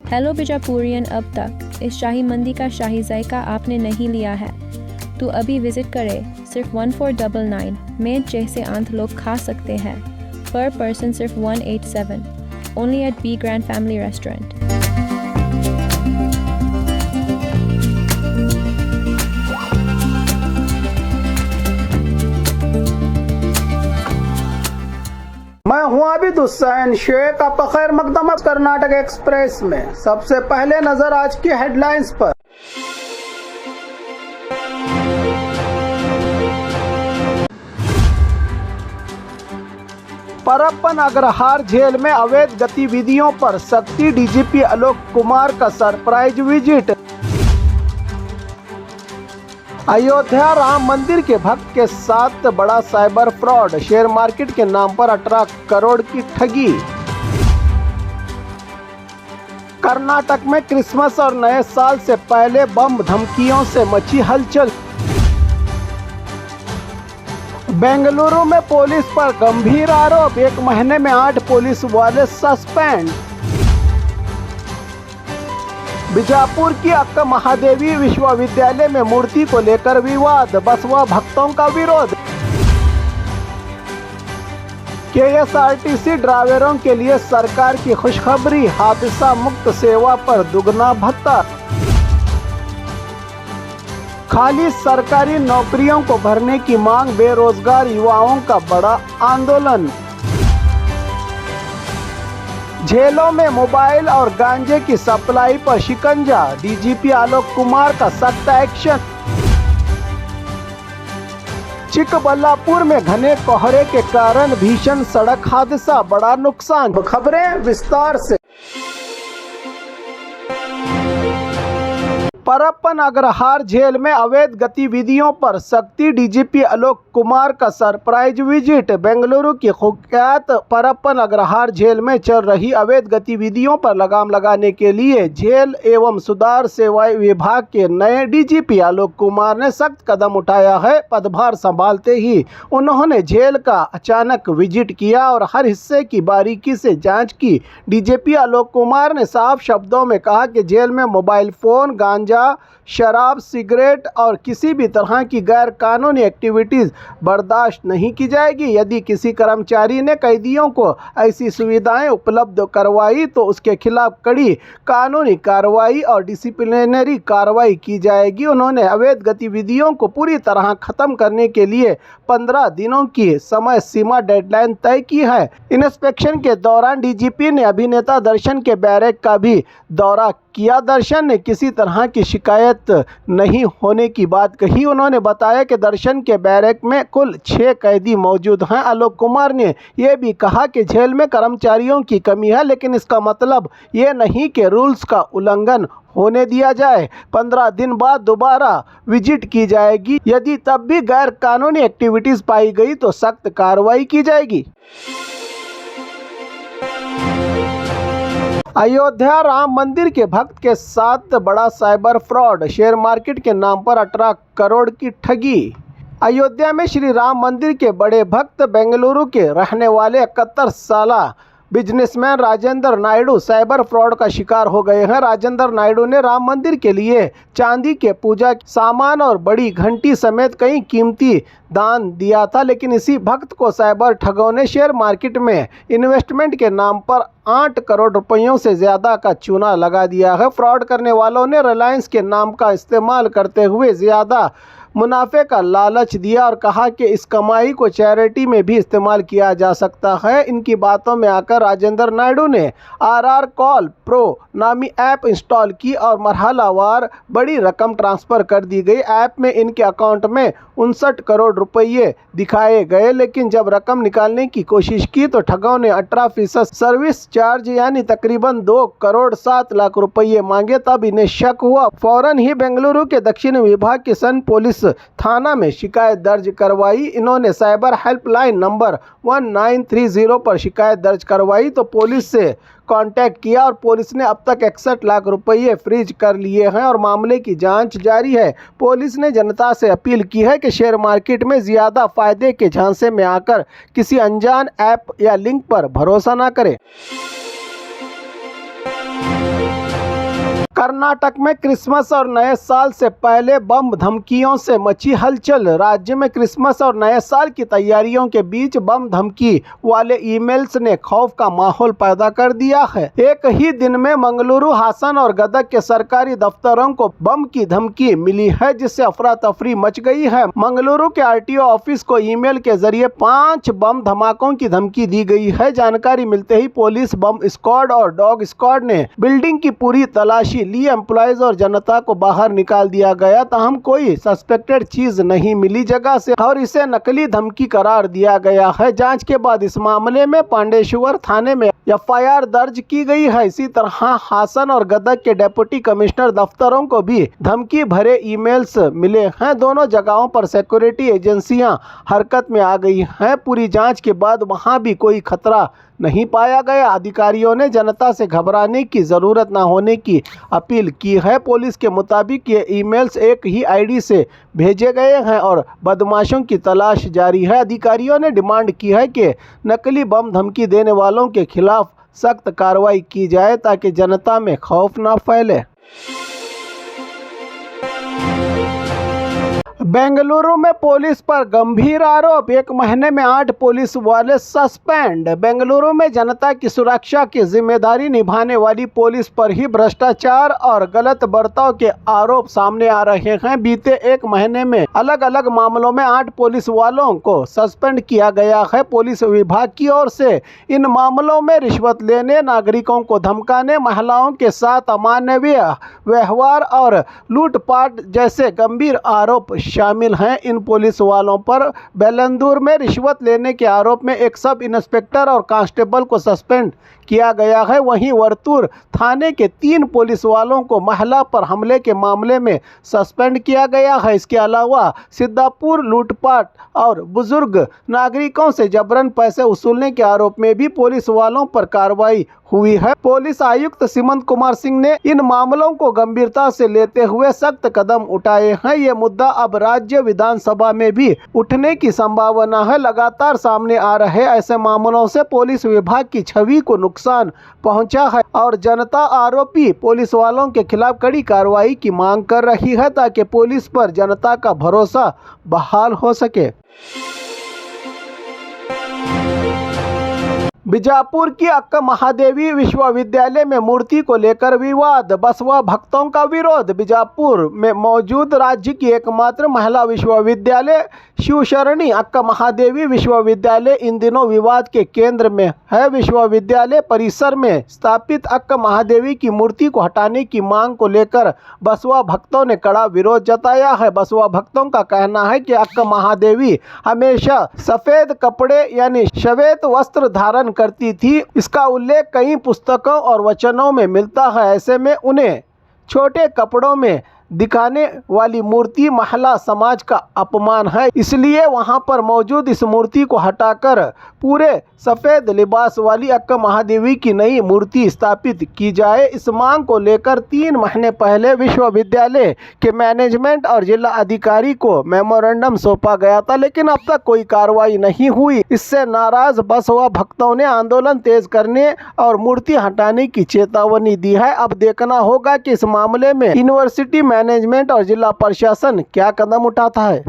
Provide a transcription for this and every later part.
Hello बीजापुरियन, अब तक इस शाही मंदी का शाही जायका आपने नहीं लिया है तो अभी विजिट करें। सिर्फ 1499 में जैसे आंत लोग खा सकते हैं। पर पर्सन सिर्फ 187। Only at B grand family restaurant. मैं हूं आबिद हुसैन शेख, आपका खैर मकदम कर्नाटक एक्सप्रेस में। सबसे पहले नजर आज की हेडलाइंस पर। परप्पन अग्रहार जेल में अवैध गतिविधियों पर सख्ती, डीजीपी आलोक कुमार का सरप्राइज विजिट। अयोध्या राम मंदिर के भक्त के साथ बड़ा साइबर फ्रॉड, शेयर मार्केट के नाम पर 18 करोड़ की ठगी। कर्नाटक में क्रिसमस और नए साल से पहले बम धमकियों से मची हलचल। बेंगलुरु में पुलिस पर गंभीर आरोप, 1 महीने में 8 पुलिस वाले सस्पेंड। बीजापुर की अक्का महादेवी विश्वविद्यालय में मूर्ति को लेकर विवाद, बसवा भक्तों का विरोध। केएसआरटीसी ड्राइवरों के लिए सरकार की खुशखबरी, हादसा मुक्त सेवा पर दुगना भत्ता। खाली सरकारी नौकरियों को भरने की मांग, बेरोजगार युवाओं का बड़ा आंदोलन। जेलों में मोबाइल और गांजे की सप्लाई पर शिकंजा, डीजीपी आलोक कुमार का सख्त एक्शन। चिकबल्लापुर में घने कोहरे के कारण भीषण सड़क हादसा, बड़ा नुकसान। खबरें विस्तार से। परप्पन अग्रहार जेल में अवैध गतिविधियों पर सख्ती, डीजीपी आलोक कुमार का सरप्राइज विजिट। बेंगलुरु की कुख्यात परप्पन अग्रहार जेल में चल रही अवैध गतिविधियों पर लगाम लगाने के लिए जेल एवं सुधार सेवाएं विभाग के नए डीजीपी आलोक कुमार ने सख्त कदम उठाया है। पदभार संभालते ही उन्होंने जेल का अचानक विजिट किया और हर हिस्से की बारीकी से जाँच की। डीजीपी आलोक कुमार ने साफ शब्दों में कहा कि जेल में मोबाइल फोन, गांजा, शराब, सिगरेट और किसी भी तरह की गैर कानूनी एक्टिविटीज बर्दाश्त नहीं की जाएगी। यदि किसी कर्मचारी ने कैदियों को ऐसी सुविधाएं उपलब्ध करवाई तो उसके खिलाफ कड़ी कानूनी कार्रवाई और डिसिप्लिनरी कार्रवाई की जाएगी। उन्होंने अवैध गतिविधियों को पूरी तरह खत्म करने के लिए 15 दिनों की समय सीमा डेडलाइन तय की है। इंस्पेक्शन के दौरान डीजीपी ने अभिनेता दर्शन के बैरक का भी दौरा किया। दर्शन ने किसी तरह की शिकायत नहीं होने की बात कही। उन्होंने बताया कि दर्शन के बैरक में कुल 6 कैदी मौजूद हैं। आलोक कुमार ने यह भी कहा कि जेल में कर्मचारियों की कमी है, लेकिन इसका मतलब ये नहीं कि रूल्स का उल्लंघन होने दिया जाए। 15 दिन बाद दोबारा विजिट की जाएगी। यदि तब भी गैर कानूनी एक्टिविटीज पाई गई तो सख्त कार्रवाई की जाएगी। अयोध्या राम मंदिर के भक्त के साथ बड़ा साइबर फ्रॉड, शेयर मार्केट के नाम पर 18 करोड़ की ठगी। अयोध्या में श्री राम मंदिर के बड़े भक्त बेंगलुरु के रहने वाले 71 साल businessman Rajendra Naidu cyber fraud का शिकार हो गए हैं। राजेंद्र नायडू ने राम मंदिर के लिए चांदी के पूजा सामान और बड़ी घंटी समेत कई कीमती दान दिया था, लेकिन इसी भक्त को साइबर ठगों ने शेयर मार्केट में इन्वेस्टमेंट के नाम पर 8 करोड़ रुपयों से ज़्यादा का चूना लगा दिया है। फ्रॉड करने वालों ने रिलायंस के नाम का इस्तेमाल करते हुए ज़्यादा मुनाफे का लालच दिया और कहा कि इस कमाई को चैरिटी में भी इस्तेमाल किया जा सकता है। इनकी बातों में आकर राजेंद्र नायडू ने RR कॉल प्रो नामी ऐप इंस्टॉल की और मरहलावार बड़ी रकम ट्रांसफ़र कर दी गई। ऐप में इनके अकाउंट में 59 करोड़ रुपये दिखाए गए, लेकिन जब रकम निकालने की कोशिश की तो ठगों ने 18% सर्विस चार्ज यानी तकरीबन 2 करोड़ 7 लाख रुपये मांगे। तब इन्हें शक हुआ। फौरन ही बेंगलुरु के दक्षिण विभाग की सन पुलिस थाना में शिकायत दर्ज करवाई। इन्होंने साइबर हेल्पलाइन नंबर 1930 पर शिकायत दर्ज करवाई तो पुलिस से कांटेक्ट किया और पुलिस ने अब तक 61 लाख रुपये फ्रीज कर लिए हैं और मामले की जांच जारी है। पुलिस ने जनता से अपील की है कि शेयर मार्केट में ज़्यादा फायदे के झांसे में आकर किसी अनजान ऐप या लिंक पर भरोसा ना करें। कर्नाटक में क्रिसमस और नए साल से पहले बम धमकियों से मची हलचल। राज्य में क्रिसमस और नए साल की तैयारियों के बीच बम धमकी वाले ईमेल्स ने खौफ का माहौल पैदा कर दिया है। एक ही दिन में मंगलुरु, हासन और गदग के सरकारी दफ्तरों को बम की धमकी मिली है, जिससे अफरा तफरी मच गई है। मंगलुरु के आरटीओ ऑफिस को ईमेल के जरिए 5 बम धमाकों की धमकी दी गई है। जानकारी मिलते ही पुलिस, बम स्क्वाड और डॉग स्क्वाड ने बिल्डिंग की पूरी तलाशी ली। एम्प्लॉयज और जनता को बाहर निकाल दिया गया, ताहम कोई सस्पेक्टेड चीज नहीं मिली जगह से और इसे नकली धमकी करार दिया गया है। जांच के बाद इस मामले में पांडेश्वर थाने में एफआईआर दर्ज की गई है। इसी तरह हासन और गदग के डिप्टी कमिश्नर दफ्तरों को भी धमकी भरे ईमेल्स मिले हैं। दोनों जगहों पर सिक्योरिटी एजेंसियां हरकत में आ गई हैं। पूरी जांच के बाद वहां भी कोई खतरा नहीं पाया गया। अधिकारियों ने जनता से घबराने की जरूरत न होने की अपील की है। पुलिस के मुताबिक ये ईमेल्स एक ही आईडी से भेजे गए हैं और बदमाशों की तलाश जारी है। अधिकारियों ने डिमांड की है कि नकली बम धमकी देने वालों के खिलाफ सख्त कार्रवाई की जाए ताकि जनता में खौफ न फैले। बेंगलुरु में पुलिस पर गंभीर आरोप, 1 महीने में 8 पुलिस वाले सस्पेंड। बेंगलुरु में जनता की सुरक्षा की जिम्मेदारी निभाने वाली पुलिस पर ही भ्रष्टाचार और गलत बर्ताव के आरोप सामने आ रहे हैं। बीते 1 महीने में अलग अलग मामलों में 8 पुलिस वालों को सस्पेंड किया गया है। पुलिस विभाग की ओर से इन मामलों में रिश्वत लेने, नागरिकों को धमकाने, महिलाओं के साथ अमानवीय व्यवहार और लूटपाट जैसे गंभीर आरोप शामिल हैं। इन पुलिस वालों पर बेलंदूर में रिश्वत लेने के आरोप में एक सब इंस्पेक्टर और कांस्टेबल को सस्पेंड किया गया है। वहीं वर्तूर थाने के 3 पुलिस वालों को महिला पर हमले के मामले में सस्पेंड किया गया है। इसके अलावा सिद्धापुर लूटपाट और बुजुर्ग नागरिकों से जबरन पैसे वसूलने के आरोप में भी पुलिस वालों पर कार्रवाई हुई है। पुलिस आयुक्त सीमंत कुमार सिंह ने इन मामलों को गंभीरता से लेते हुए सख्त कदम उठाए हैं। ये मुद्दा अब राज्य विधानसभा में भी उठने की संभावना है। लगातार सामने आ रहे ऐसे मामलों से पुलिस विभाग की छवि को नुकसान पहुंचा है और जनता आरोपी पुलिस वालों के खिलाफ कड़ी कार्रवाई की मांग कर रही है ताकि पुलिस पर जनता का भरोसा बहाल हो सके। बीजापुर की अक्का महादेवी विश्वविद्यालय में मूर्ति को लेकर विवाद, बसवा भक्तों का विरोध। बीजापुर में मौजूद राज्य की एकमात्र महिला विश्वविद्यालय शिवशरणी अक्का महादेवी विश्वविद्यालय इन दिनों विवाद के केंद्र में है। विश्वविद्यालय परिसर में स्थापित अक्का महादेवी की मूर्ति को हटाने की मांग को लेकर बसवा भक्तों ने कड़ा विरोध जताया है। बसवा भक्तों का कहना है कि अक्का महादेवी हमेशा सफेद कपड़े यानी श्वेत वस्त्र धारण करती थी। इसका उल्लेख कई पुस्तकों और वचनों में मिलता है। ऐसे में उन्हें छोटे कपड़ों में दिखाने वाली मूर्ति महिला समाज का अपमान है, इसलिए वहां पर मौजूद इस मूर्ति को हटाकर पूरे सफ़ेद लिबास वाली अक्का महादेवी की नई मूर्ति स्थापित की जाए। इस मांग को लेकर 3 महीने पहले विश्वविद्यालय के मैनेजमेंट और जिला अधिकारी को मेमोरेंडम सौंपा गया था, लेकिन अब तक कोई कार्रवाई नहीं हुई। इससे नाराज बसवा भक्तों ने आंदोलन तेज करने और मूर्ति हटाने की चेतावनी दी है। अब देखना होगा कि इस मामले में यूनिवर्सिटी मैनेजमेंट और जिला प्रशासन क्या कदम उठाता है।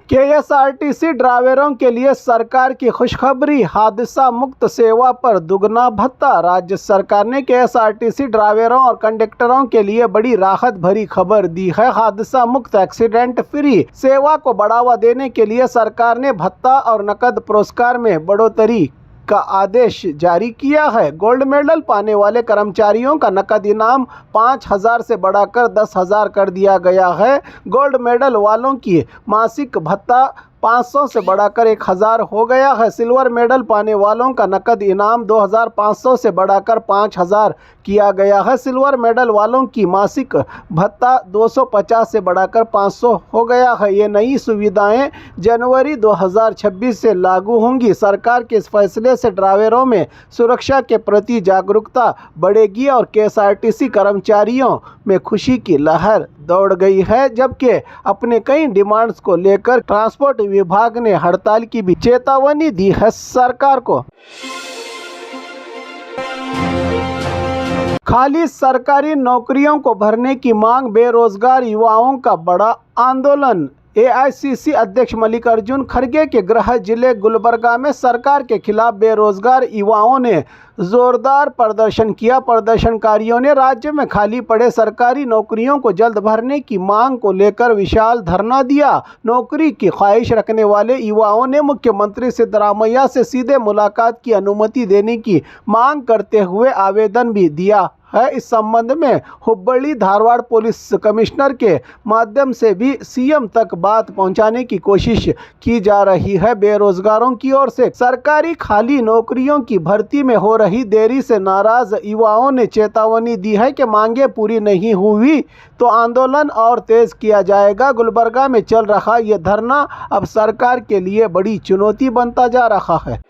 केएसआरटीसी ड्राइवरों के लिए सरकार की खुशखबरी, हादसा मुक्त सेवा पर दुगना भत्ता। राज्य सरकार ने केएसआरटीसी ड्राइवरों और कंडक्टरों के लिए बड़ी राहत भरी खबर दी है। हादसा मुक्त एक्सीडेंट फ्री सेवा को बढ़ावा देने के लिए सरकार ने भत्ता और नकद पुरस्कार में बढ़ोतरी का आदेश जारी किया है। गोल्ड मेडल पाने वाले कर्मचारियों का नकद इनाम 5,000 से बढ़ाकर 10,000 कर दिया गया है। गोल्ड मेडल वालों की मासिक भत्ता 500 से बढ़ाकर 1,000 हो गया है। सिल्वर मेडल पाने वालों का नकद इनाम 2,500 से बढ़ाकर 5,000 किया गया है। सिल्वर मेडल वालों की मासिक भत्ता 250 से बढ़ाकर 500 हो गया है। ये नई सुविधाएं जनवरी 2026 से लागू होंगी। सरकार के इस फैसले से ड्राइवरों में सुरक्षा के प्रति जागरूकता बढ़ेगी और केएसआरटीसी कर्मचारियों में खुशी की लहर दौड़ गई है। जबकि अपने कई डिमांड्स को लेकर ट्रांसपोर्ट विभाग ने हड़ताल की भी चेतावनी दी है सरकार को। खाली सरकारी नौकरियों को भरने की मांग, बेरोजगार युवाओं का बड़ा आंदोलन। एआईसीसी अध्यक्ष मल्लिकार्जुन खड़गे के गृह जिले गुलबर्गा में सरकार के खिलाफ बेरोजगार युवाओं ने जोरदार प्रदर्शन किया। प्रदर्शनकारियों ने राज्य में खाली पड़े सरकारी नौकरियों को जल्द भरने की मांग को लेकर विशाल धरना दिया। नौकरी की ख्वाहिश रखने वाले युवाओं ने मुख्यमंत्री सिद्धरामैया से सीधे मुलाकात की अनुमति देने की मांग करते हुए आवेदन भी दिया है। इस संबंध में हुबली धारवाड़ पुलिस कमिश्नर के माध्यम से भी सीएम तक बात पहुंचाने की कोशिश की जा रही है। बेरोजगारों की ओर से सरकारी खाली नौकरियों की भर्ती में हो रही देरी से नाराज युवाओं ने चेतावनी दी है कि मांगे पूरी नहीं हुई तो आंदोलन और तेज किया जाएगा। गुलबर्गा में चल रहा ये धरना अब सरकार के लिए बड़ी चुनौती बनता जा रहा है।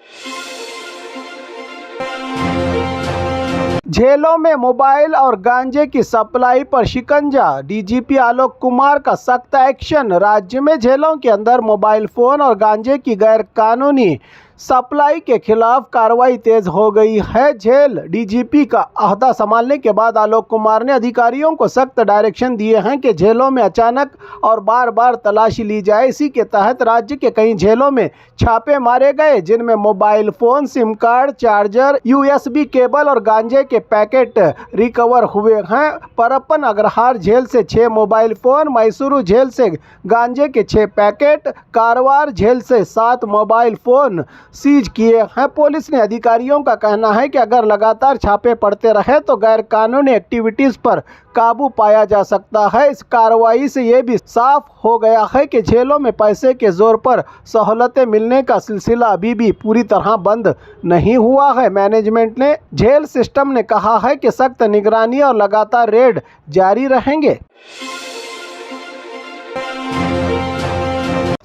जेलों में मोबाइल और गांजे की सप्लाई पर शिकंजा, डीजीपी आलोक कुमार का सख्त एक्शन। राज्य में जेलों के अंदर मोबाइल फोन और गांजे की गैर कानूनी सप्लाई के खिलाफ कार्रवाई तेज हो गई है। जेल डीजीपी का अहदा संभालने के बाद आलोक कुमार ने अधिकारियों को सख्त डायरेक्शन दिए हैं कि जेलों में अचानक और बार बार तलाशी ली जाए। इसी के तहत राज्य के कई जेलों में छापे मारे गए, जिनमें mobile phone, SIM card, charger, USB cable और गांजे के पैकेट रिकवर हुए हैं। परप्पन अग्रहार जेल से 6 मोबाइल फोन, मैसूरू जेल से गांजे के 6 पैकेट, कारवार जेल से 7 मोबाइल फोन सीज किए हैं। पुलिस ने अधिकारियों का कहना है कि अगर लगातार छापे पड़ते रहे तो गैर कानूनी एक्टिविटीज पर काबू पाया जा सकता है। इस कार्रवाई से ये भी साफ हो गया है कि जेलों में पैसे के जोर पर सहूलतें मिलने का सिलसिला अभी भी पूरी तरह बंद नहीं हुआ है। मैनेजमेंट ने जेल सिस्टम ने कहा है कि सख्त निगरानी और लगातार रेड जारी रहेंगे।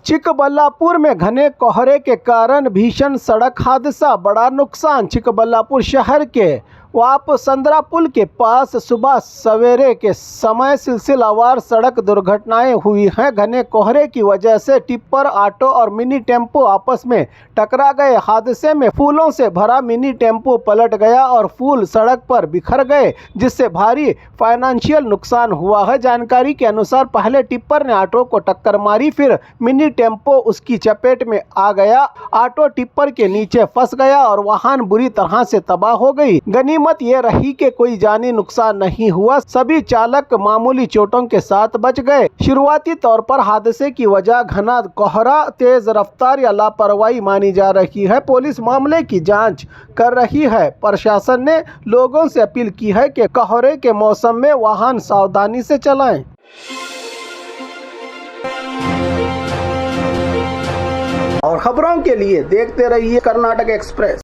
चिकबल्लापुर में घने कोहरे के कारण भीषण सड़क हादसा, बड़ा नुकसान। चिकबल्लापुर शहर के वापसंद्रा पुल के पास सुबह सवेरे के समय सिलसिलावार सड़क दुर्घटनाएं हुई हैं। घने कोहरे की वजह से टिप्पर, ऑटो और मिनी टेम्पो आपस में टकरा गए। हादसे में फूलों से भरा मिनी टेम्पो पलट गया और फूल सड़क पर बिखर गए, जिससे भारी फाइनेंशियल नुकसान हुआ है। जानकारी के अनुसार पहले टिप्पर ने ऑटो को टक्कर मारी, फिर मिनी टेम्पो उसकी चपेट में आ गया। ऑटो टिप्पर के नीचे फंस गया और वाहन बुरी तरह से तबाह हो गई। गनीमत ये रही कि कोई जानी नुकसान नहीं हुआ। सभी चालक मामूली चोटों के साथ बच गए। शुरुआती तौर पर हादसे की वजह घना कोहरा, तेज रफ्तार या लापरवाही मानी जा रही है। पुलिस मामले की जांच कर रही है। प्रशासन ने लोगों से अपील की है कि कोहरे के मौसम में वाहन सावधानी से चलाएं। और खबरों के लिए देखते रहिए कर्नाटक एक्सप्रेस।